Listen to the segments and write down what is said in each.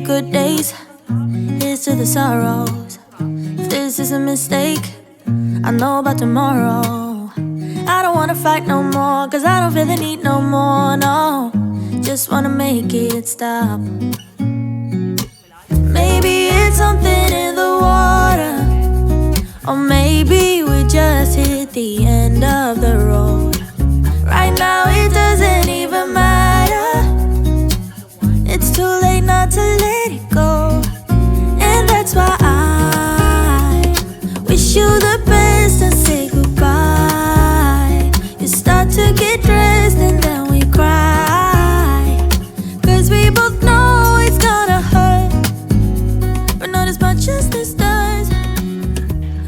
good days, here's to the sorrows. If this is a mistake, I know about tomorrow. I don't wanna fight no more, cause I don't feel the need no more, no. Just wanna make it stop. Maybe it's something in the water, or maybe we just hit the end of the road. Right now it doesn't even matter. It's too late not to let it go. And that's why I wish you the best and say goodbye. You start to get dressed and then we cry, cause we both know it's gonna hurt, but not as much as this does.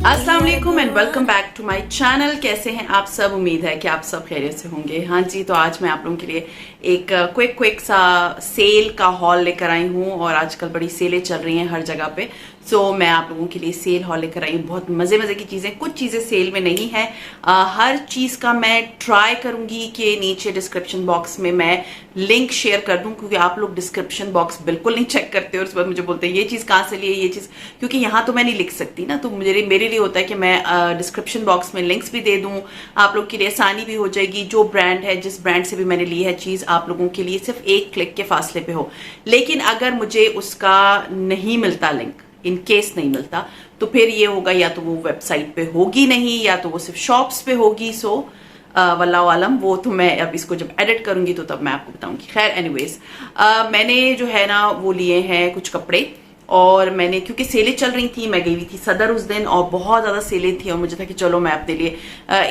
अस्सलाम वालेकुम and welcome back to my channel. कैसे हैं आप सब? उम्मीद है कि आप सब खैरियत से होंगे। हाँ जी, तो आज मैं आप लोगों के लिए एक क्विक सा सेल का हॉल लेकर आई हूँ और आजकल बड़ी सेलें चल रही हैं हर जगह पे। सो मैं आप लोगों के लिए सेल हॉल लेकर आई हूँ। बहुत मज़े मज़े की चीज़ें, कुछ चीज़ें सेल में नहीं है। हर चीज़ का मैं ट्राई करूँगी कि नीचे डिस्क्रिप्शन बॉक्स में मैं लिंक शेयर कर दूँ, क्योंकि आप लोग डिस्क्रिप्शन बॉक्स बिल्कुल नहीं चेक करते और उस बाद मुझे बोलते हैं ये चीज़ कहाँ से ली है, ये चीज़, क्योंकि यहाँ तो मैं नहीं लिख सकती ना। तो मेरे लिए होता है कि मैं डिस्क्रिप्शन बॉक्स में लिंक्स भी दे दूँ, आप लोग के लिए आसानी भी हो जाएगी। जो ब्रांड है, जिस ब्रांड से भी मैंने ली है चीज़, आप लोगों के लिए सिर्फ एक क्लिक के फासले पे हो। लेकिन अगर मुझे उसका नहीं मिलता लिंक, इन केस नहीं मिलता, तो फिर ये होगा या तो वो वेबसाइट पे होगी नहीं, या तो वो सिर्फ शॉप्स पे होगी। सो वल्लाहु आलम, वो तो मैं अब इसको जब एडिट करूंगी तो तब मैं आपको बताऊंगी। खैर एनीवेज, मैंने जो है ना वो लिए हैं कुछ कपड़े, और मैंने क्योंकि सेलें चल रही थी, मैं गई हुई थी सदर उस दिन और बहुत ज़्यादा सेलें थी और मुझे था कि चलो मैं अपने लिए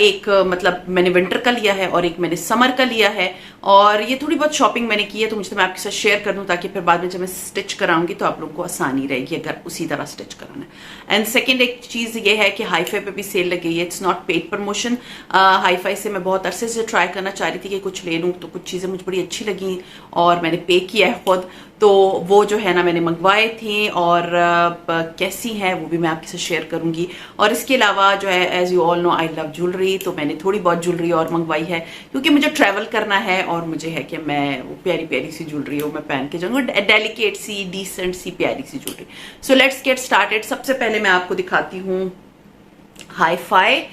एक मतलब मैंने विंटर का लिया है और एक मैंने समर का लिया है, और ये थोड़ी बहुत शॉपिंग मैंने की है, तो मुझे तो मैं आपके साथ शेयर कर दूं ताकि फिर बाद में जब मैं स्टिच कराऊंगी तो आप लोगों को आसानी रहेगी अगर उसी तरह स्टिच कराना है। एंड सेकेंड एक चीज़ ये है कि हाई फाई पे भी सेल लगी है। It's not paid promotion. Hi fi से मैं बहुत अरसे से ट्राई करना चाह रही थी कि कुछ ले लूँ, तो कुछ चीज़ें मुझे बड़ी अच्छी लगी और मैंने पे किया है खुद, तो वो जो है ना मैंने मंगवाए थे और कैसी हैं वो भी मैं आपके साथ शेयर करूंगी। और इसके अलावा जो है, as you all know, I love jewellery, तो मैंने थोड़ी बहुत ज्वेलरी और मंगवाई है क्योंकि मुझे ट्रैवल करना है और मुझे है कि मैं वो प्यारी प्यारी सी ज्वेलरी हो मैं पहन के जाऊँगा, डेलिकेट सी, डिसेंट सी, प्यारी सी jewellery. So let's get started. सबसे पहले मैं आपको दिखाती हूँ हाई फाई,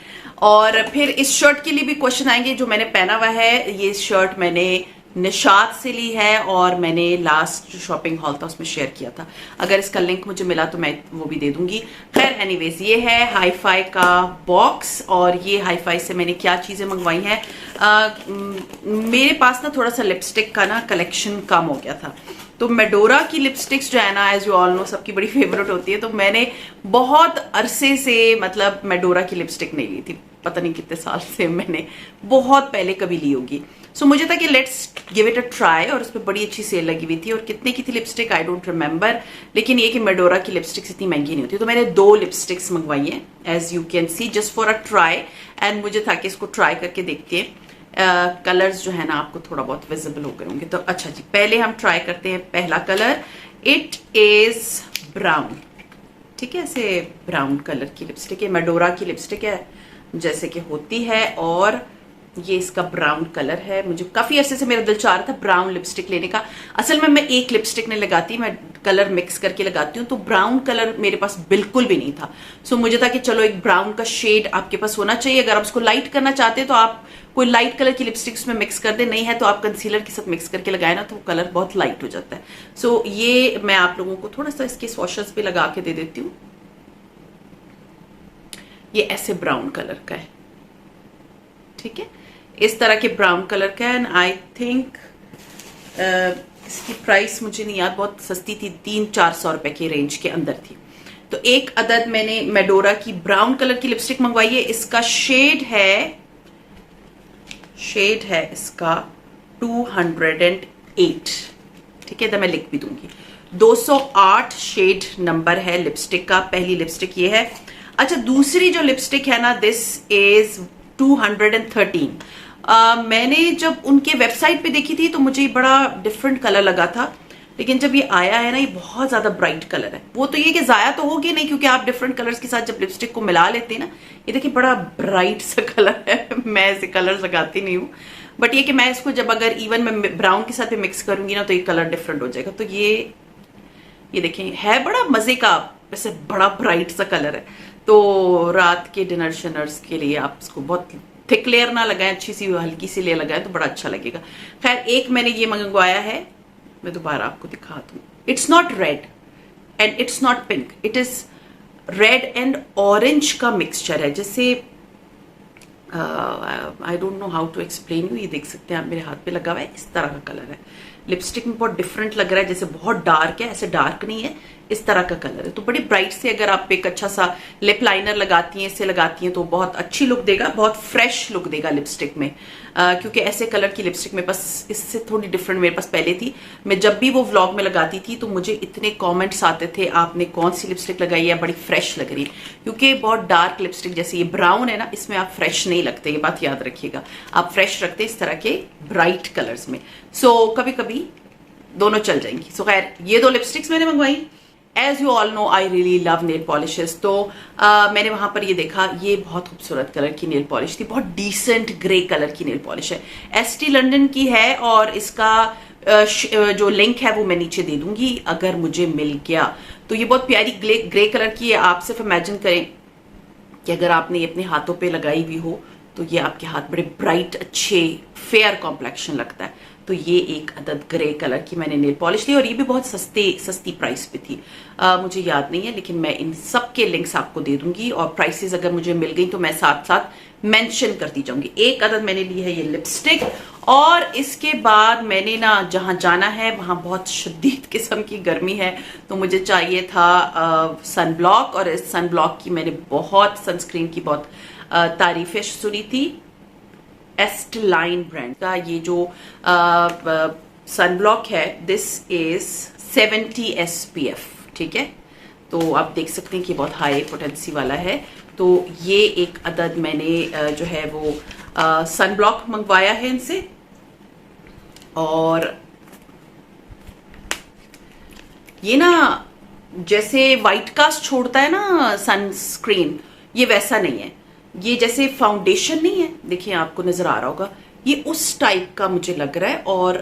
और फिर इस शर्ट के लिए भी क्वेश्चन आएंगे जो मैंने पहना हुआ है। ये शर्ट मैंने निशात से ली है और मैंने लास्ट जो शॉपिंग हॉल था उसमें शेयर किया था। अगर इसका लिंक मुझे मिला तो मैं वो भी दे दूंगी। खैर एनीवेज, ये है हाई फाई का बॉक्स, और ये हाई फाई से मैंने क्या चीज़ें मंगवाई हैं। मेरे पास ना थोड़ा सा लिपस्टिक का ना कलेक्शन कम हो गया था, तो मेडोरा की लिपस्टिक्स जो है ना, एज यू ऑल नो, सबकी बड़ी फेवरेट होती है। तो मैंने बहुत अरसे से मतलब मेडोरा की लिपस्टिक नहीं ली थी, पता नहीं कितने साल से, मैंने बहुत पहले कभी ली होगी। सो मुझे था कि let's give it a try, और उस पर बड़ी अच्छी सेल लगी हुई थी। और कितने की थी लिपस्टिक आई डोंट रिमेंबर, लेकिन ये कि मेडोरा की लिपस्टिक्स इतनी महंगी नहीं होती। तो मैंने 2 लिपस्टिक्स मंगवाई हैं, as you can see, just for a try. And मुझे था कि इसको ट्राई करके देखते हैं। कलर्स जो है ना आपको थोड़ा बहुत विजिबल हो गए होंगे। तो अच्छा जी, पहले हम ट्राई करते हैं पहला कलर। इट इज ब्राउन, ठीक है, ऐसे ब्राउन कलर की लिपस्टिक है, मेडोरा की लिपस्टिक है जैसे कि होती है, और ये इसका ब्राउन कलर है। मुझे काफी अरसे से मेरा दिल चाह रहा था ब्राउन लिपस्टिक लेने का। असल में मैं एक लिपस्टिक नहीं लगाती, मैं कलर मिक्स करके लगाती हूँ, तो ब्राउन कलर मेरे पास बिल्कुल भी नहीं था। सो मुझे था कि चलो एक ब्राउन का शेड आपके पास होना चाहिए। अगर आप उसको लाइट करना चाहते हैं तो आप कोई लाइट कलर की लिपस्टिक उसमें मिक्स कर दे, नहीं है तो आप कंसीलर के साथ मिक्स करके लगाए ना, तो कलर बहुत लाइट हो जाता है। सो ये मैं आप लोगों को थोड़ा सा इसके स्वॉशर्स पे लगा के दे देती हूँ। ये ऐसे ब्राउन कलर का है, ठीक है, इस तरह के ब्राउन कलर का है। एंड आई थिंक इसकी प्राइस मुझे नहीं याद, बहुत सस्ती थी, 300-400 रुपए के रेंज के अंदर थी। तो एक अदद मैंने मेडोरा की ब्राउन कलर की लिपस्टिक मंगवाई है। इसका शेड है इसका 208, ठीक है, तो मैं लिख भी दूंगी। 208 शेड नंबर है लिपस्टिक का। पहली लिपस्टिक ये है। अच्छा, दूसरी जो लिपस्टिक है ना, दिस इज 213। मैंने जब उनके वेबसाइट पे देखी थी तो मुझे बड़ा डिफरेंट कलर लगा था, लेकिन जब ये आया है ना, ये बहुत ज्यादा ब्राइट कलर है। वो तो ये कि जाया तो होगी नहीं, क्योंकि आप डिफरेंट कलर्स के साथ जब लिपस्टिक को मिला लेते हैं ना, ये देखिए बड़ा ब्राइट सा कलर है। मैं ऐसे कलर लगाती नहीं हूँ, बट ये कि मैं इसको जब अगर इवन मैं ब्राउन के साथ भी मिक्स करूंगी ना, तो ये कलर डिफरेंट हो जाएगा। तो ये ये देखें, है बड़ा मजे का, वैसे बड़ा ब्राइट सा कलर है, तो रात के डिनर शिनर्स के लिए आप इसको बहुत थिक लेयर ना लगाएं, अच्छी सी हल्की सी लेयर लगाएं तो बड़ा अच्छा लगेगा। खैर एक मैंने ये मंगवाया है, मैं दोबारा आपको दिखा दूं। It's not red and it's not pink, it is red and orange का मिक्सचर है, जैसे I don't know how to explain you. ये देख सकते हैं आप, मेरे हाथ पे लगा हुआ है, इस तरह का कलर है। लिपस्टिक में बहुत डिफरेंट लग रहा है, जैसे बहुत डार्क है, ऐसे डार्क नहीं है, इस तरह का कलर है। तो बड़ी ब्राइट से अगर आप एक अच्छा सा लिप लाइनर लगाती हैं, इससे लगाती हैं, तो बहुत अच्छी लुक देगा, बहुत फ्रेश लुक देगा लिपस्टिक में। क्योंकि ऐसे कलर की लिपस्टिक मेरे पास इससे थोड़ी डिफरेंट मेरे पास पहले थी, मैं जब भी वो व्लॉग में लगाती थी तो मुझे इतने कमेंट्स आते थे, आपने कौन सी लिपस्टिक लगाई है, बड़ी फ्रेश लग रही है। क्योंकि बहुत डार्क लिपस्टिक जैसे ये ब्राउन है ना, इसमें आप फ्रेश नहीं लगते, ये बात याद रखिएगा, आप फ्रेश रखते इस तरह के ब्राइट कलर्स में। सो कभी कभी दोनों चल जाएंगी। सो खैर ये दो लिपस्टिक्स मैंने मंगवाई। As you all know I really love nail polishes, तो मैंने वहां पर ये देखा, ये बहुत खूबसूरत कलर की नेल पॉलिश थी, बहुत डिसेंट ग्रे कलर की नेल पॉलिश है, एसटी लंदन की है, और इसका जो लिंक है वो मैं नीचे दे दूंगी अगर मुझे मिल गया। तो ये बहुत प्यारी ग्रे कलर की है। आप सिर्फ इमेजिन करें कि अगर आपने ये अपने हाथों पे लगाई हुई हो तो ये आपके हाथ बड़े ब्राइट अच्छे फेयर कॉम्प्लेक्शन लगता है। तो ये एक अदद ग्रे कलर की मैंने नेल पॉलिश ली, और ये भी बहुत सस्ती प्राइस पे थी। मुझे याद नहीं है, लेकिन मैं इन सब के लिंक्स आपको दे दूंगी, और प्राइसेस अगर मुझे मिल गई तो मैं साथ साथ मेंशन करती जाऊंगी। एक अदद मैंने ली है ये लिपस्टिक, और इसके बाद मैंने ना जहां जाना है वहां बहुत शदीद किस्म की गर्मी है, तो मुझे चाहिए था सन ब्लॉक, और इस सन ब्लॉक की मैंने बहुत सनस्क्रीन की बहुत तारीफें सुनी थी। एस्टेलाइन ब्रांड का ये जो सन ब्लॉक है, दिस इज 70 SPF, ठीक है। तो आप देख सकते हैं कि बहुत हाई पोटेंसी वाला है। तो ये एक अदद मैंने जो है वो सन ब्लॉक मंगवाया है इनसे, और ये ना जैसे व्हाइट कास्ट छोड़ता है ना सनस्क्रीन, ये वैसा नहीं है। ये जैसे फाउंडेशन नहीं है, देखिए आपको नजर आ रहा होगा, ये उस टाइप का मुझे लग रहा है। और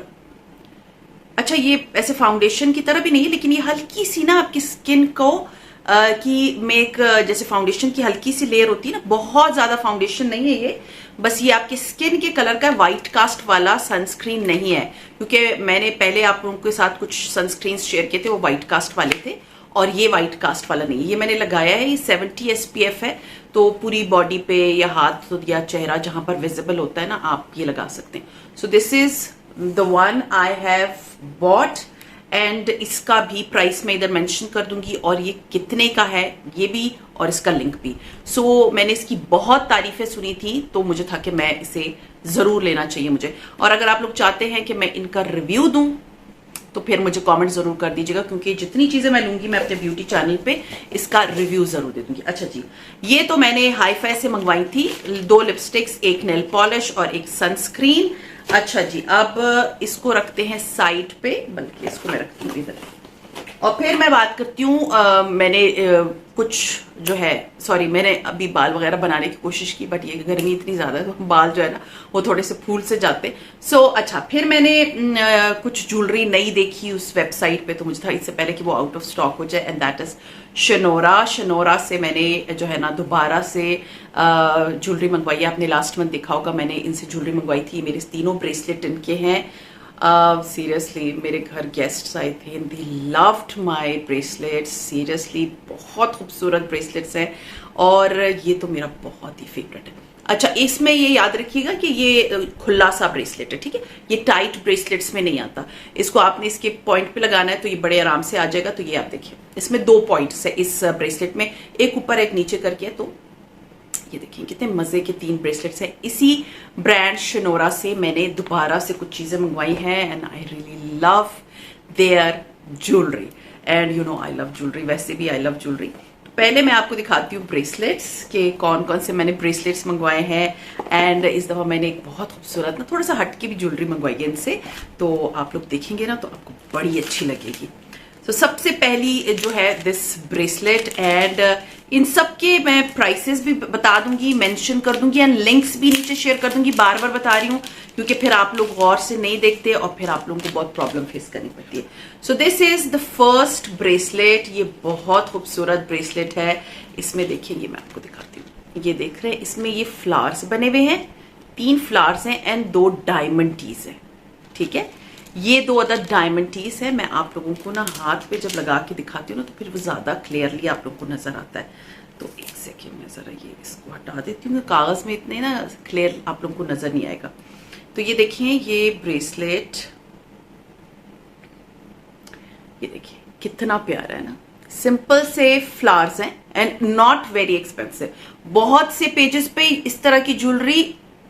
अच्छा, ये ऐसे फाउंडेशन की तरह भी नहीं है, लेकिन ये हल्की सी ना आपकी स्किन को की मेक, जैसे फाउंडेशन की हल्की सी लेयर होती है ना, बहुत ज्यादा फाउंडेशन नहीं है ये, बस ये आपकी स्किन के कलर का व्हाइट कास्ट वाला सनस्क्रीन नहीं है। क्योंकि मैंने पहले आप लोगों के साथ कुछ सनस्क्रीन शेयर किए थे, वो व्हाइट कास्ट वाले थे, और ये व्हाइट कास्ट वाला नहीं है। ये मैंने लगाया है, ये 70 SPF है, तो पूरी बॉडी पे या हाथ या चेहरा जहां पर विजिबल होता है ना, आप ये लगा सकते हैं। So this is the one I have bot, and इसका भी प्राइस मैं इधर मेंशन कर दूंगी, और ये कितने का है ये भी, और इसका लिंक भी। सो मैंने इसकी बहुत तारीफें सुनी थी, तो मुझे था कि मैं इसे जरूर लेना चाहिए मुझे। और अगर आप लोग चाहते हैं कि मैं इनका रिव्यू दूं तो फिर मुझे कमेंट जरूर कर दीजिएगा, क्योंकि जितनी चीजें मैं लूंगी मैं अपने ब्यूटी चैनल पे इसका रिव्यू जरूर दे दूंगी। अच्छा जी, ये तो मैंने हाईफाई से मंगवाई थी, 2 लिपस्टिक्स, एक नेल पॉलिश और एक सनस्क्रीन। अच्छा जी, अब इसको रखते हैं साइड पे, बल्कि इसको मैं रखती हूँ इधर, और फिर मैं बात करती हूँ। मैंने कुछ जो है, सॉरी, मैंने अभी बाल वगैरह बनाने की कोशिश की, बट ये गर्मी इतनी ज्यादा है तो बाल जो है ना वो थोड़े से फूल से जाते। सो अच्छा, फिर मैंने कुछ ज्वेलरी नई देखी उस वेबसाइट पे, तो मुझे था इससे पहले कि वो आउट ऑफ स्टॉक हो जाए, एंड दैट इज शनोरा से मैंने जो है ना दोबारा से ज्वेलरी मंगवाई है। आपने लास्ट मंथ देखा होगा, मैंने इनसे ज्वेलरी मंगवाई थी। मेरे तीनों ब्रेसलेट इनके हैं। सीरियसली मेरे घर गेस्ट्स आए थे, they loved my bracelets, seriously बहुत खूबसूरत ब्रेसलेट्स हैं, और ये तो मेरा बहुत ही फेवरेट है। अच्छा, इसमें ये याद रखिएगा कि ये खुला सा ब्रेसलेट है, ठीक है, ये टाइट ब्रेसलेट्स में नहीं आता। इसको आपने इसके पॉइंट पे लगाना है तो ये बड़े आराम से आ जाएगा। तो ये आप देखिए, इसमें 2 पॉइंट्स है इस ब्रेसलेट में, एक ऊपर एक नीचे करके, तो ये देखिए कितने मजे के 3 ब्रेसलेट्स हैं। इसी ब्रांड शनोरा से मैंने दोबारा से कुछ चीजें मंगवाई हैं, and I really love their jewellery, and you know I love jewellery, वैसे भी आई लव ज्वेलरी। पहले मैं आपको दिखाती हूँ ब्रेसलेट्स के कौन कौन से मैंने ब्रेसलेट्स मंगवाए हैं, एंड इस दफा मैंने एक बहुत खूबसूरत ना थोड़ा सा हटके भी ज्वेलरी मंगवाई है इनसे, तो आप लोग देखेंगे ना तो आपको बड़ी अच्छी लगेगी। तो सबसे पहली जो है दिस ब्रेसलेट, एंड इन सब के मैं प्राइसेस भी बता दूंगी, मेंशन कर दूंगी, एंड लिंक्स भी नीचे शेयर कर दूंगी। बार बार बता रही हूँ क्योंकि फिर आप लोग गौर से नहीं देखते और फिर आप लोगों को बहुत प्रॉब्लम फेस करनी पड़ती है। So this is the first bracelet. ये बहुत खूबसूरत ब्रेसलेट है। इसमें देखिए, ये मैं आपको दिखाती हूँ, ये देख रहे हैं, इसमें ये फ्लावर्स बने हुए हैं, 3 फ्लावर्स हैं एंड 2 डायमंड टीज हैं। ठीक है, ये 2 अदर डायमंड टीज है। मैं आप लोगों को ना हाथ पे जब लगा के दिखाती हूँ ना तो फिर वो ज्यादा क्लियरली आप लोगों को नजर आता है। तो एक सेकेंड में जरा ये इसको हटा देती हूँ, कागज में इतने ना क्लियर आप लोगों को नजर नहीं आएगा। तो ये देखिए, ये ब्रेसलेट, ये देखिए कितना प्यारा है ना। सिंपल से फ्लावर्स हैं एंड नॉट वेरी एक्सपेंसिव। बहुत से पेजेस पे इस तरह की ज्वेलरी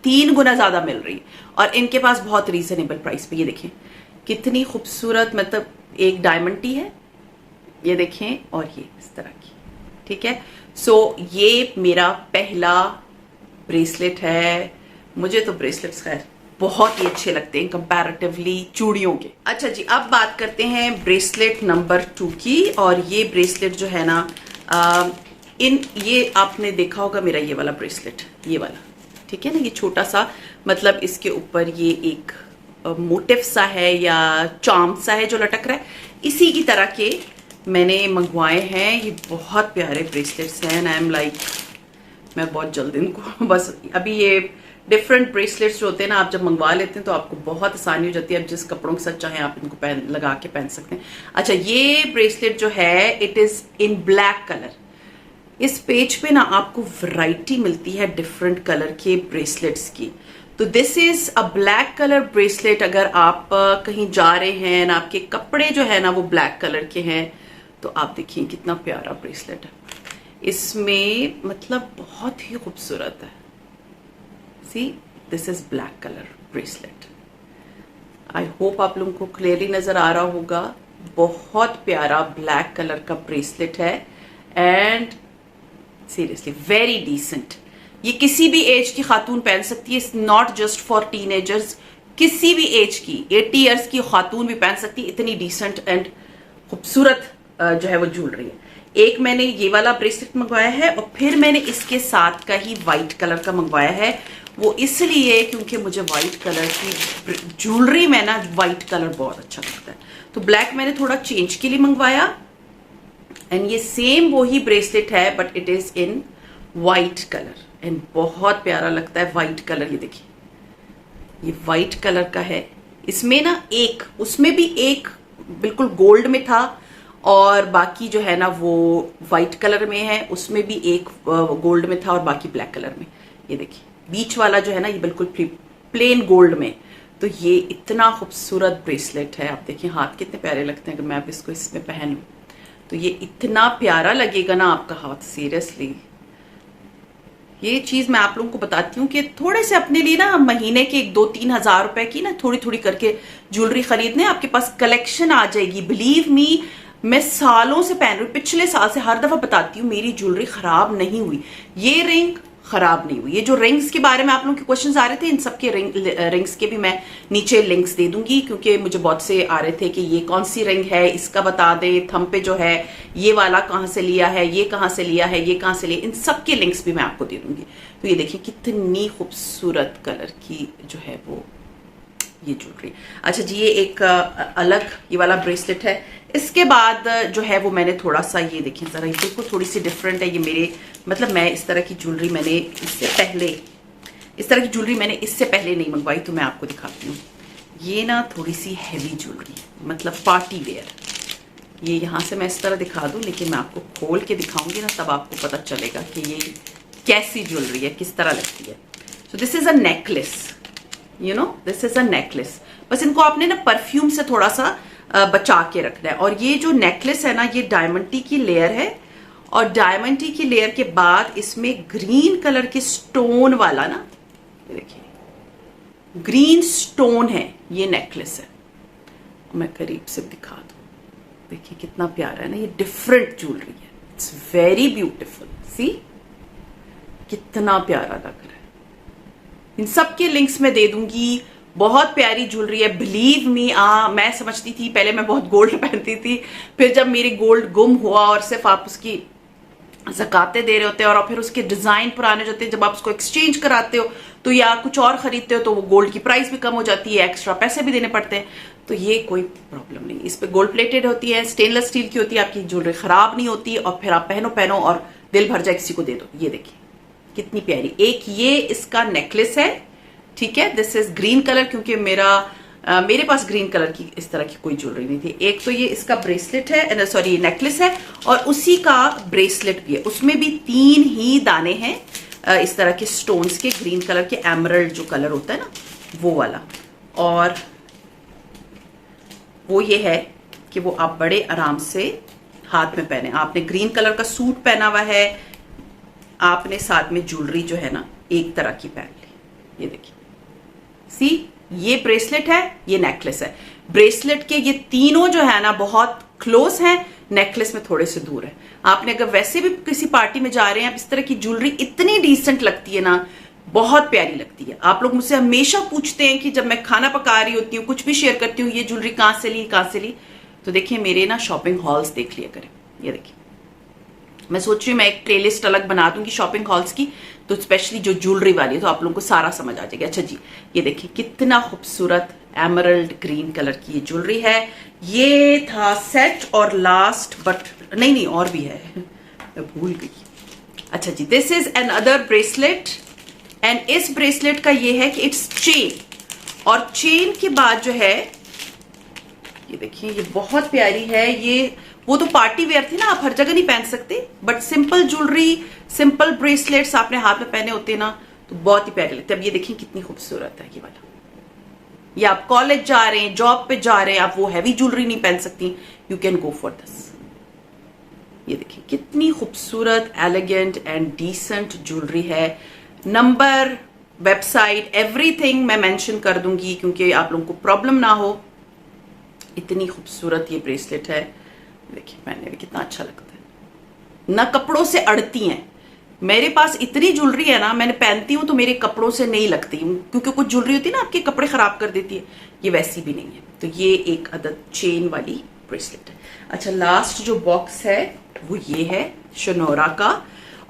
3 गुना ज्यादा मिल रही है और इनके पास बहुत रीजनेबल प्राइस पे। ये देखें कितनी खूबसूरत, मतलब एक डायमंड टी है, ये देखें, और ये इस तरह की। ठीक है, सो ये मेरा पहला ब्रेसलेट है। मुझे तो ब्रेसलेट्स खैर बहुत ही अच्छे लगते हैं कंपैरेटिवली चूड़ियों के। अच्छा जी, अब बात करते हैं ब्रेसलेट नंबर 2 की। और ये ब्रेसलेट जो है ना, ये आपने देखा होगा मेरा ये वाला ब्रेसलेट, ये वाला, ठीक है ना, ये छोटा सा, मतलब इसके ऊपर ये एक मोटिव सा है या चार्म सा है जो लटक रहा है, इसी की तरह के मैंने मंगवाए हैं। ये बहुत प्यारे ब्रेसलेट्स हैं एंड आई एम लाइक, मैं बहुत जल्द इनको बस अभी ये डिफरेंट ब्रेसलेट्स जो होते हैं ना, आप जब मंगवा लेते हैं तो आपको बहुत आसानी हो जाती है। आप जिस कपड़ों के साथ चाहें आप इनको लगा के पहन सकते हैं। अच्छा, ये ब्रेसलेट जो है it is in black colour. इस पेज पे ना आपको वैरायटी मिलती है डिफरेंट कलर के ब्रेसलेट्स की। तो this is a black colour bracelet. अगर आप कहीं जा रहे हैं ना, आपके कपड़े जो है ना वो ब्लैक कलर के हैं, तो आप देखिए कितना प्यारा ब्रेसलेट है। इसमें मतलब बहुत ही खूबसूरत है। See, this is black colour bracelet. I hope आप लोगों को क्लियरली नजर आ रहा होगा। बहुत प्यारा ब्लैक कलर का ब्रेसलेट है एंड सीरियसली वेरी डिसेंट। ये किसी भी एज की खातून पहन सकती है, it's not just for teenagers. किसी भी एज की 80 ईयर्स की खातून भी पहन सकती है। इतनी डिसेंट एंड खूबसूरत जो है वो ज्वेलरी है। एक मैंने ये वाला ब्रेसलेट मंगवाया है और फिर मैंने इसके साथ का ही वाइट कलर का मंगवाया है। वो इसलिए क्योंकि मुझे वाइट कलर की ज्वेलरी में ना वाइट कलर बहुत अच्छा लगता है। तो ब्लैक मैंने थोड़ा चेंज के लिए मंगवाया एंड ये सेम वही ब्रेसलेट है but it is in white colour and बहुत प्यारा लगता है वाइट कलर। ये देखिए, ये वाइट कलर का है। इसमें ना एक, उसमें भी एक बिल्कुल गोल्ड में था और बाकी जो है ना वो वाइट कलर में है। उसमें भी एक गोल्ड में था और बाकी ब्लैक कलर में। ये देखिए, बीच वाला जो है ना ये बिल्कुल प्लेन गोल्ड में। तो ये इतना खूबसूरत ब्रेसलेट है। आप देखिए हाथ कितने प्यारे लगते हैं। अगर मैं अब इसको इसमें पहन लूं तो ये इतना प्यारा लगेगा ना आपका हाथ। सीरियसली ये चीज मैं आप लोगों को बताती हूँ कि थोड़े से अपने लिए ना महीने के 2-3 हज़ार रुपए की ना थोड़ी थोड़ी करके ज्वेलरी खरीदने, आपके पास कलेक्शन आ जाएगी। बिलीव मी, मैं सालों से पहन रही हूँ, पिछले साल से हर दफा बताती हूँ मेरी ज्वेलरी खराब नहीं हुई। ये रिंग खराब नहीं हुई। ये जो रिंग्स के बारे में आप लोगों के क्वेश्चंस आ रहे थे, इन सब के रिंग्स के भी मैं नीचे लिंक्स दे दूंगी, क्योंकि मुझे बहुत से आ रहे थे कि ये कौन सी रिंग है, इसका बता दे, थंब पे जो है ये वाला कहाँ से लिया है, ये कहाँ से लिया है, ये कहाँ से लिया, इन सब के लिंक्स भी मैं आपको दे दूंगी। तो ये देखिए कितनी खूबसूरत कलर की जो है वो ये ज्वेलरी। अच्छा जी, ये एक अलग ये वाला ब्रेसलेट है। इसके बाद जो है वो मैंने थोड़ा सा, ये देखिए जरा, ये देखो थोड़ी सी डिफरेंट है। ये मेरे मतलब मैं इस तरह की ज्वेलरी मैंने इससे पहले नहीं मंगवाई, तो मैं आपको दिखाती हूँ। ये ना थोड़ी सी हैवी ज्वेलरी, मतलब पार्टी वेयर। ये यहाँ से मैं इस तरह दिखा दूँ, लेकिन मैं आपको खोल के दिखाऊंगी ना, तब आपको पता चलेगा कि ये कैसी ज्वेलरी है, किस तरह लगती है। So this is a necklace, you know, this is a necklace. बस इनको आपने ना परफ्यूम से थोड़ा सा बचा के रखना है। और ये जो नेकलेस है ना, ये डायमंड टी की लेयर है और डायमंड टी की लेयर के बाद इसमें ग्रीन कलर के स्टोन वाला ना, देखिए ग्रीन स्टोन है, ये नेकलेस है। मैं करीब से दिखा दूं, देखिए कितना प्यारा है ना, ये डिफरेंट ज्वेलरी है, इट्स वेरी ब्यूटिफुल। सी कितना प्यारा लग रहा है। इन सब के लिंक्स मैं दे दूंगी। बहुत प्यारी ज्वेलरी है, बिलीव मी। मैं समझती थी पहले, मैं बहुत गोल्ड पहनती थी, फिर जब मेरी गोल्ड गुम हुआ और सिर्फ आप उसकी ज़कातें दे रहे होते हैं और फिर उसके डिज़ाइन पुराने हो जाते हैं, जब आप उसको एक्सचेंज कराते हो तो या कुछ और खरीदते हो तो वो गोल्ड की प्राइस भी कम हो जाती है, एक्स्ट्रा पैसे भी देने पड़ते हैं। तो ये कोई प्रॉब्लम नहीं, इस पे गोल्ड प्लेटेड होती है, स्टेनलेस स्टील की होती है, आपकी ज्वेलरी खराब नहीं होती और फिर आप पहनो और दिल भर जाए किसी को दे दो। ये देखिए कितनी प्यारी। एक ये इसका नेकलेस है, ठीक है, दिस इज ग्रीन कलर, क्योंकि मेरे पास ग्रीन कलर की इस तरह की कोई ज्वेलरी नहीं थी। एक तो ये इसका ब्रेसलेट है, सॉरी नेकलेस है, और उसी का ब्रेसलेट भी है, उसमें भी 3 ही दाने हैं इस तरह के स्टोन्स के, ग्रीन कलर के, एमरल्ड जो कलर होता है ना वो वाला। और वो ये है कि वो आप बड़े आराम से हाथ में पहने। आपने ग्रीन कलर का सूट पहना हुआ है, आपने साथ में ज्वेलरी जो है ना एक तरह की पहन ली। ये देखिए, सी, ये ब्रेसलेट है, ये नेकलेस है। ब्रेसलेट के ये तीनों जो है ना बहुत क्लोज हैं, नेकलेस में थोड़े से दूर है। आपने अगर वैसे भी किसी पार्टी में जा रहे हैं, आप इस तरह की ज्वेलरी इतनी डिसेंट लगती है ना, बहुत प्यारी लगती है। आप लोग मुझसे हमेशा पूछते हैं कि जब मैं खाना पका रही होती हूँ, कुछ भी शेयर करती हूँ, ये ज्वेलरी कहाँ से ली। तो देखिए मेरे ना शॉपिंग हॉल्स देख लिया करें। ये देखिए, मैं सोच रही हूँ मैं एक प्लेलिस्ट अलग बना दूंगी शॉपिंग हॉल्स की, तो स्पेशली जो ज्वेलरी वाली है, तो आप लोगों को सारा समझ आ जाएगा। अच्छा जी, ये देखिए कितना खूबसूरत एमरल्ड ग्रीन कलर की ये ज्वेलरी है। ये था सेट, और लास्ट बट नहीं और भी है, मैं भूल गई। अच्छा जी, this is another bracelet, and इस ब्रेसलेट का ये है कि इट्स चेन, और चेन के बाद जो है ये देखिए ये बहुत प्यारी है। ये वो तो पार्टी वेयर थी ना, आप हर जगह नहीं पहन सकते, but simple jewellery, simple bracelets आपने हाथ में पहने होते हैं ना, तो बहुत ही प्यारे लगते हैं। अब ये देखिए कितनी खूबसूरत है ये वाला। या आप कॉलेज जा रहे हैं, जॉब पे जा रहे हैं, आप वो हैवी ज्वेलरी नहीं पहन सकती, you can go for this. ये देखिए कितनी खूबसूरत, एलिगेंट एंड डिसेंट ज्वेलरी है। नंबर, वेबसाइट, एवरीथिंग मैं मेंशन कर दूंगी, क्योंकि आप लोगों को प्रॉब्लम ना हो। इतनी खूबसूरत ये ब्रेसलेट है, देखिए पहनने में कितना अच्छा लगता है ना, कपड़ों से अड़ती हैं। मेरे पास इतनी ज्वेलरी है ना, मैंने पहनती हूँ तो मेरे कपड़ों से नहीं लगती, क्योंकि कुछ ज्वेलरी होती है ना आपके कपड़े खराब कर देती है, ये वैसी भी नहीं है। तो ये एक अदद चेन वाली ब्रेसलेट है। अच्छा, लास्ट जो बॉक्स है वो ये है शनोरा का,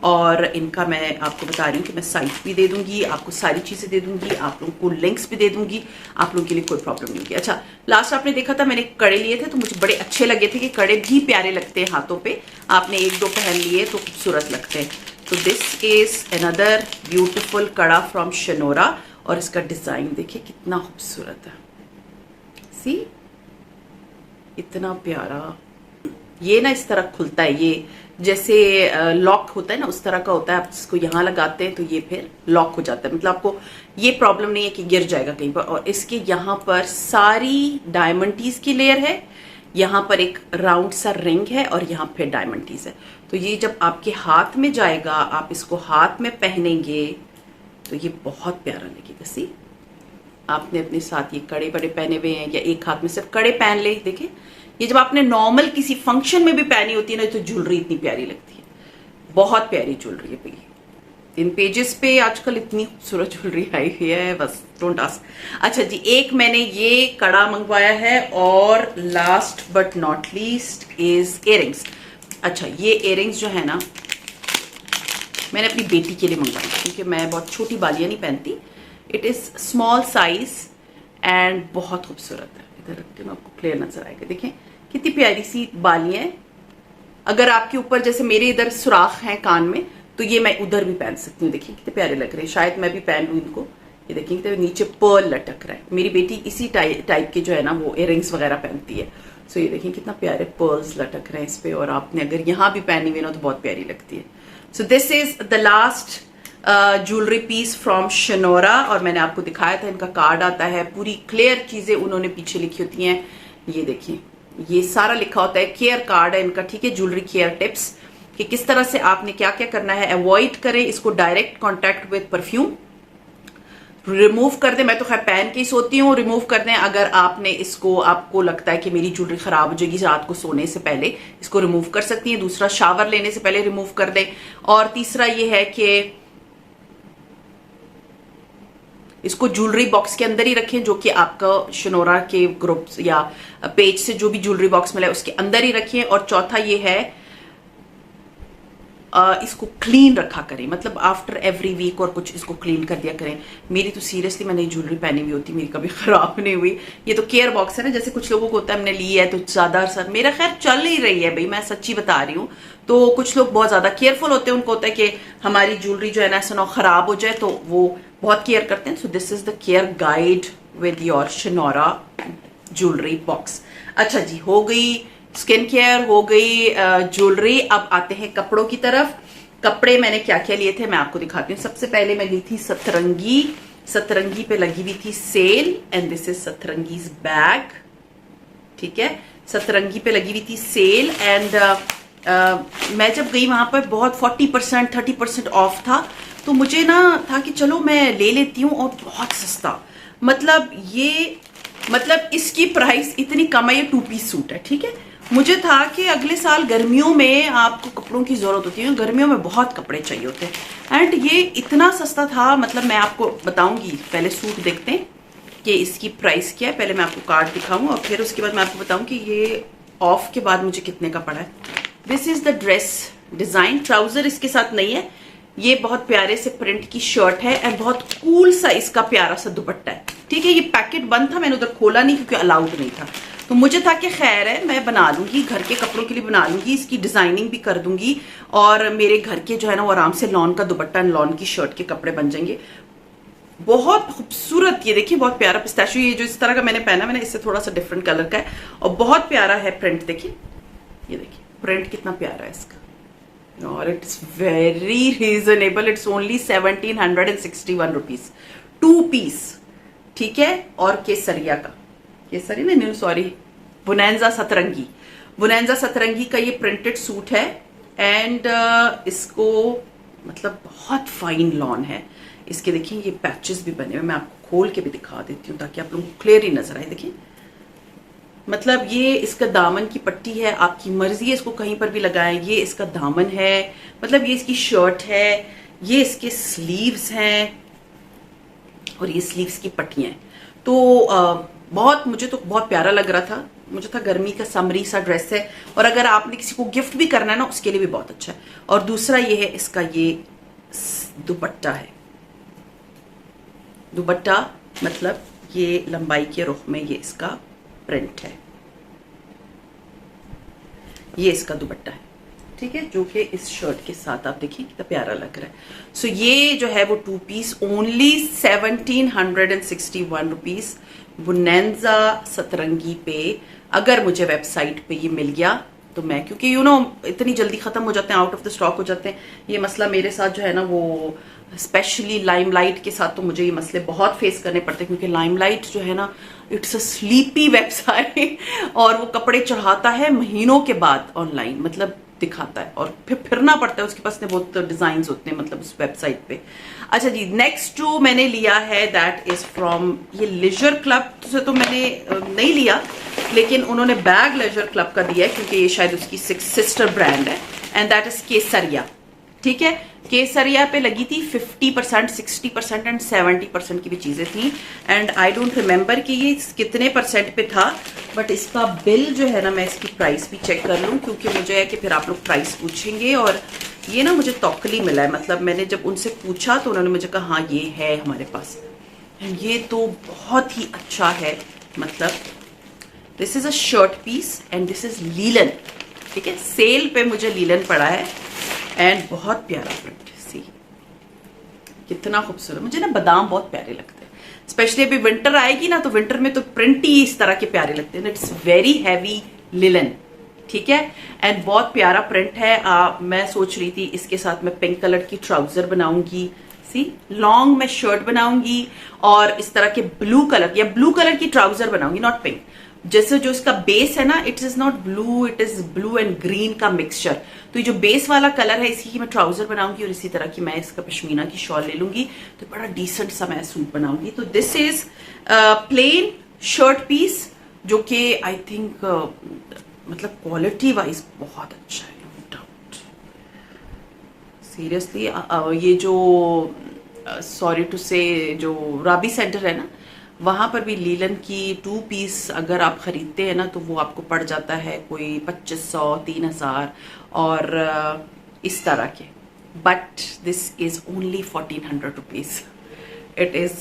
और इनका मैं आपको बता रही हूँ कि मैं साइट भी दे दूंगी, आपको सारी चीजें दे दूंगी, आप लोगों को लिंक्स भी दे दूंगी, आप लोगों के लिए कोई प्रॉब्लम नहीं होगी। अच्छा, लास्ट आपने देखा था मैंने कड़े लिए थे, तो मुझे बड़े अच्छे लगे थे कि कड़े भी प्यारे लगते हैं हाथों पे, आपने 1-2 पहन लिए तो खूबसूरत लगते हैं। तो दिस इज अनदर ब्यूटिफुल कड़ा फ्रॉम शनोरा, और इसका डिजाइन देखिए कितना खूबसूरत है। सी, इतना प्यारा। ये ना इस तरह खुलता है, ये जैसे लॉक होता है ना उस तरह का होता है। आप इसको यहाँ लगाते हैं तो ये फिर लॉक हो जाता है, मतलब आपको ये प्रॉब्लम नहीं है कि गिर जाएगा कहीं पर। और इसके यहाँ पर सारी डायमंडीज की लेयर है, यहाँ पर एक राउंड सा रिंग है, और यहाँ फिर डायमंडीज है। तो ये जब आपके हाथ में जाएगा, आप इसको हाथ में पहनेंगे तो ये बहुत प्यारा लगेगा। सी, आपने अपने साथ ये कड़े बड़े पहने हुए हैं, या एक हाथ में सिर्फ कड़े पहन ले, देखिए ये जब आपने नॉर्मल किसी फंक्शन में भी पहनी होती है ना, तो ज्वेलरी इतनी प्यारी लगती है, बहुत प्यारी ज्वेलरी है। इन पेजेस पे आजकल इतनी खूबसूरत ज्वेलरी आई हुई है, बस डोंट आस्क। अच्छा जी, एक मैंने ये कड़ा मंगवाया है, और last but not least is earrings. अच्छा, ये इयररिंग्स जो है ना मैंने अपनी बेटी के लिए मंगवाई, क्योंकि मैं बहुत छोटी बालियां नहीं पहनती। It is small size and बहुत खूबसूरत है। इधर रखते हैं, आपको क्लियर नजर आएगा। देखें कितनी प्यारी सी बालियां हैं। अगर आपके ऊपर जैसे मेरे इधर सुराख हैं कान में, तो ये मैं उधर भी पहन सकती हूँ। देखिए कितने प्यारे लग रहे हैं, शायद मैं भी पहन लूँ इनको। ये देखिए कितने नीचे पर्ल लटक रहा है। मेरी बेटी इसी टाइप के जो है ना वो इयररिंग्स वगैरह पहनती है। सो ये देखिए कितना प्यारे पर्ल्स लटक रहे हैं इस पे, और आपने अगर यहाँ भी पहनी हुई ना तो बहुत प्यारी लगती है। So this is the last jewellery piece from Shanora, और मैंने आपको दिखाया था इनका कार्ड आता है, पूरी क्लियर चीजें उन्होंने पीछे लिखी होती हैं। ये देखिए ये सारा लिखा होता है, केयर कार्ड है इनका, ठीक है, ज्वेलरी केयर टिप्स कि किस तरह से आपने क्या क्या करना है। अवॉइड करें इसको direct contact with perfume, remove कर दें। मैं तो खैर पहन के ही सोती हूँ, रिमूव कर दें। अगर आपने इसको, आपको लगता है कि मेरी ज्वेलरी खराब हो जाएगी रात को सोने से पहले, इसको रिमूव कर सकती हैं। दूसरा, शावर लेने से पहले रिमूव कर दें। और तीसरा ये है कि इसको ज्वेलरी बॉक्स के अंदर ही रखें, जो कि आपका शनोरा के ग्रुप या पेज से जो भी ज्वेलरी बॉक्स मिला है उसके अंदर ही रखें। और चौथा ये है इसको क्लीन रखा करें, मतलब आफ्टर एवरी वीक और कुछ इसको क्लीन कर दिया करें। मेरी तो सीरियसली मैंने ज्वेलरी पहनी हुई होती, मेरी कभी खराब नहीं हुई। ये तो केयर बॉक्स है ना, जैसे कुछ लोगों को होता है हमने ली है तो ज्यादा सर, मेरा खैर चल ही रही है भाई, मैं सच्ची बता रही हूँ। तो कुछ लोग बहुत ज्यादा केयरफुल होते हैं, उनको होता है कि हमारी ज्वेलरी जो है ना ऐसा ना खराब हो जाए, तो वो बहुत केयर करते हैं। So this is the care guide with your Shinora jewellery box. अच्छा जी, हो गई स्किन केयर, हो गई ज्वेलरी। अब आते हैं कपड़ों की तरफ। कपड़े मैंने क्या क्या लिए थे मैं आपको दिखाती हूँ। सबसे पहले मैं ली थी सतरंगी। सतरंगी पे लगी हुई थी sale, and this is Satrangi's bag. ठीक है, सतरंगी पे लगी हुई थी सेल, एंड मैं जब गई वहां पर बहुत 40% 30% ऑफ था, तो मुझे ना था कि चलो मैं ले लेती हूँ, और बहुत सस्ता, मतलब इसकी प्राइस इतनी कम है। ये 2 पीस सूट है, ठीक है। मुझे था कि अगले साल गर्मियों में आपको कपड़ों की जरूरत होती है, गर्मियों में बहुत कपड़े चाहिए होते हैं, एंड ये इतना सस्ता था। मतलब मैं आपको बताऊंगी, पहले सूट देखते हैं कि इसकी प्राइस क्या है। पहले मैं आपको कार्ड दिखाऊं और फिर उसके बाद मैं आपको बताऊं कि ये ऑफ के बाद मुझे कितने का पड़ा है। This is the dress design. Trouser इसके साथ नहीं है, ये बहुत प्यारे से प्रिंट की शर्ट है, एंड बहुत कूल सा इसका प्यारा सा दुपट्टा है। ठीक है, ये पैकेट बंद था, मैंने उधर खोला नहीं क्योंकि अलाउड नहीं था। तो मुझे था कि खैर है, मैं बना लूंगी, घर के कपड़ों के लिए बना लूंगी, इसकी डिजाइनिंग भी कर दूंगी, और मेरे घर के जो है ना वो आराम से लॉन का दुपट्टा एंड लॉन की शर्ट के कपड़े बन जाएंगे। बहुत खूबसूरत, ये देखिए बहुत प्यारा पिस्ताशियो, ये जो इस तरह का मैंने पहना, मैंने इससे थोड़ा सा डिफरेंट कलर का है, और बहुत प्यारा है प्रिंट। देखिए, ये देखिए प्रिंट कितना प्यारा है इसका, और it's very reasonable. It's only 1761 rupees 2 piece. ठीक है, और केसरिया का, केसरी नहीं सॉरी, बुनेंजा सतरंगी, बुनेंजा सतरंगी का ये प्रिंटेड सूट है, एंड इसको मतलब बहुत फाइन लॉन है। इसके देखिए ये पैचेस भी बने हुए, मैं आपको खोल के भी दिखा देती हूँ ताकि आप लोगों को क्लियर ही नजर आए। देखिए, मतलब ये इसका दामन की पट्टी है, आपकी मर्जी है इसको कहीं पर भी लगाएं। ये इसका दामन है, मतलब ये इसकी शर्ट है, ये इसके स्लीव्स हैं, और ये स्लीव्स की पट्टियां हैं। तो बहुत, मुझे तो बहुत प्यारा लग रहा था। मुझे था गर्मी का समरी सा ड्रेस है, और अगर आपने किसी को गिफ्ट भी करना है ना, उसके लिए भी बहुत अच्छा है। और दूसरा ये है इसका ये दुपट्टा है। दुपट्टा मतलब ये लंबाई के रुख में ये इसका प्रिंट है, ये इसका दुपट्टा है। ठीक है, जो कि इस शर्ट के साथ आप देखिए कितना प्यारा लग रहा है। सो ये जो है वो 2 पीस ओनली 1761 रुपीज बुनेंजा सतरंगी पे। अगर मुझे वेबसाइट पे ये मिल गया तो मैं, क्योंकि इतनी जल्दी खत्म हो जाते हैं, आउट ऑफ द स्टॉक हो जाते हैं। ये मसला मेरे साथ जो है ना वो स्पेशली लाइमलाइट के साथ तो मुझे ये मसले बहुत फेस करने पड़ते हैं, क्योंकि लाइमलाइट जो है ना इट्स अ स्लीपी वेबसाइट, और वो कपड़े चढ़ाता है महीनों के बाद ऑनलाइन, मतलब दिखाता है, और फिर फिरना पड़ता है उसके पास, ने बहुत डिजाइन होते हैं मतलब उस वेबसाइट पे। अच्छा जी, नेक्स्ट जो मैंने लिया है दैट इज फ्रॉम ये लेजर क्लब से, तो मैंने नहीं लिया, लेकिन उन्होंने बैग लेजर क्लब का दिया है, क्योंकि ये शायद उसकी सिस्टर ब्रांड है, एंड दैट इज केसरिया। ठीक है, केसरिया पे लगी थी 50%, 60% एंड 70% की भी चीजें थी, एंड आई डोंट रिमेम्बर कि ये कितने परसेंट पे था, बट इसका बिल जो है ना, मैं इसकी प्राइस भी चेक कर लूं, क्योंकि मुझे है कि फिर आप लोग प्राइस पूछेंगे। और ये ना मुझे तौकली मिला है, मतलब मैंने जब उनसे पूछा तो उन्होंने मुझे कहा हाँ ये है हमारे पास, ये तो बहुत ही अच्छा है। मतलब this is a shirt piece and this is linen. ठीक है, सेल पे मुझे लीलन पड़ा है, एंड बहुत प्यारा प्रिंट, सी कितना खूबसूरत। मुझे ना बादाम बहुत प्यारे लगते हैं, स्पेशली अभी विंटर आएगी ना, तो विंटर में तो प्रिंट ही इस तरह के प्यारे लगते हैं। It's very heavy linen. ठीक है, एंड बहुत प्यारा प्रिंट है। मैं सोच रही थी इसके साथ मैं पिंक कलर की ट्राउजर बनाऊंगी, सी लॉन्ग मैं शर्ट बनाऊंगी, और इस तरह के ब्लू कलर की ट्राउजर बनाऊंगी, नॉट पिंक। जैसे जो इसका बेस है ना, it is not blue, it is blue and green का मिक्सचर। तो ये जो बेस वाला कलर है इसी की मैं ट्राउजर बनाऊंगी, और इसी तरह की मैं इसका पश्मीना की शॉल ले लूंगी, तो बड़ा डिसेंट सा मैं सूट बनाऊंगी। तो this is plain shirt piece, जो कि आई थिंक मतलब क्वालिटी वाइज बहुत अच्छा है, नो डाउट। सीरियसली ये जो सॉरी टू से जो राबी सेंटर है ना, वहां पर भी लीलन की 2 पीस अगर आप खरीदते हैं ना, तो वो आपको पड़ जाता है कोई 2500 3000, और इस तरह के, but this is only 1400 rupees. It is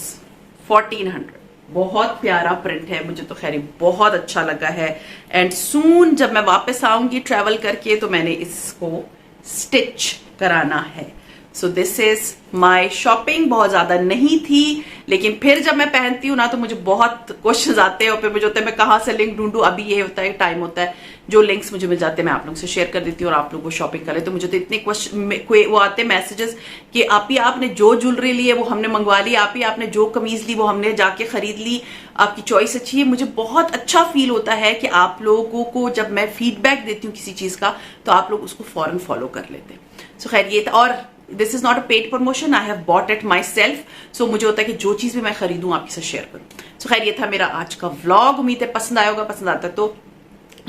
1400. बहुत प्यारा प्रिंट है, मुझे तो खैर बहुत अच्छा लगा है. एंड सून जब मैं वापस आऊंगी ट्रैवल करके तो मैंने इसको स्टिच कराना है. So this is my shopping. बहुत ज्यादा नहीं थी, लेकिन फिर जब मैं पहनती हूँ ना तो मुझे बहुत क्वेश्चन आते हैं और फिर मुझे होता है मैं कहाँ से लिंक ढूंढूं. अभी ये होता है टाइम होता है, जो लिंक्स मुझे मिल जाते हैं मैं आप लोगों से शेयर कर देती हूँ और आप लोग वो शॉपिंग करें. तो मुझे तो इतने क्वेश्चन वो आते हैं मैसेजेस कि आप ही आपने जो ज्वेलरी ली है वो हमने मंगवा ली, आप ही आपने जो कमीज ली वो हमने जाके खरीद ली, आपकी चॉइस अच्छी है. मुझे बहुत अच्छा फील होता है कि आप लोगों को जब मैं फीडबैक देती हूँ किसी चीज का तो आप लोग उसको फौरन फॉलो कर लेते हैं. सो खैर ये था, और this is not a paid promotion, I have bought it myself. So मुझे होता है कि जो चीज भी मैं खरीदूं आपके साथ शेयर करूं. सो खैर ये था मेरा आज का व्लॉग. उम्मीद है पसंद आया होगा. पसंद आता है तो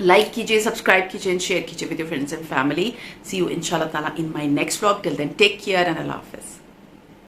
लाइक कीजिए, सब्सक्राइब कीजिए एंड शेयर कीजिए with your friends and family. See you इंशाल्लाह ताला in my next vlog. Till then take care and अल्लाह हाफिज.